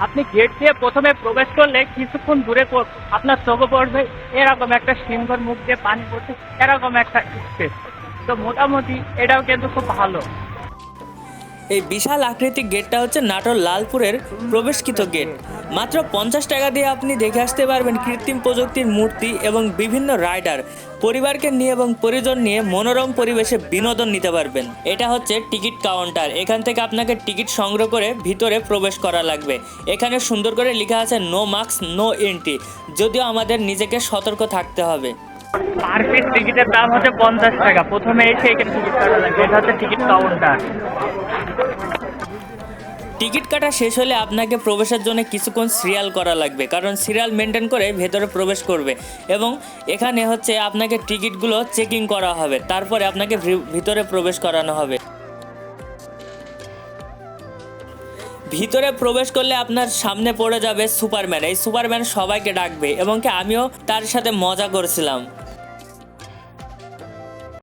আপনি গেট দিয়ে প্রথমে প্রবেশ করলে কিছুক্ষণ দূরে আপনার চোখে পড়বে এরকম একটা সিংহর মুখ দিয়ে পানি পড়ছে, এরকম একটা স্পেস। তো মোটামুটি এটাও কিন্তু খুব ভালো। এই বিশাল আকৃতির গেটটা হচ্ছে নাটোর লালপুরের প্রবেশকৃত গেট। মাত্র 50 টাকা দিয়ে আপনি দেখে আসতে পারবেন কৃত্রিম প্রযুক্তির মূর্তি এবং বিভিন্ন রাইডার। পরিবারকে নিয়ে এবং পরিজন নিয়ে মনোরম পরিবেশে বিনোদন নিতে পারবেন। এটা হচ্ছে টিকিট কাউন্টার। এখান থেকে আপনাকে টিকিট সংগ্রহ করে ভিতরে প্রবেশ করা লাগবে। এখানে সুন্দর করে লেখা আছে নো মাস্ক নো এন্ট্রি, যদিও আমাদের নিজেকে সতর্ক থাকতে হবে। পার পিস টিকিটের দাম হচ্ছে 50 টাকা। প্রথমে এসে এখানে টিকিট কাটা লাগবে, এটা হচ্ছে টিকিট কাউন্টার। টিকিট কাটা শেষ হলে আপনাকে প্রবেশের জন্য কিছুক্ষণ সিরিয়াল করা লাগবে, কারণ সিরিয়াল মেনটেন করে ভেতরে প্রবেশ করবে এবং এখানে হচ্ছে আপনাকে টিকিটগুলো চেকিং করা হবে, তারপরে আপনাকে ভিতরে প্রবেশ করানো হবে। ভিতরে প্রবেশ করলে আপনার সামনে পড়ে যাবে সুপারম্যান। এই সুপারম্যান সবাইকে ডাকবে এবং কি আমিও তার সাথে মজা করছিলাম।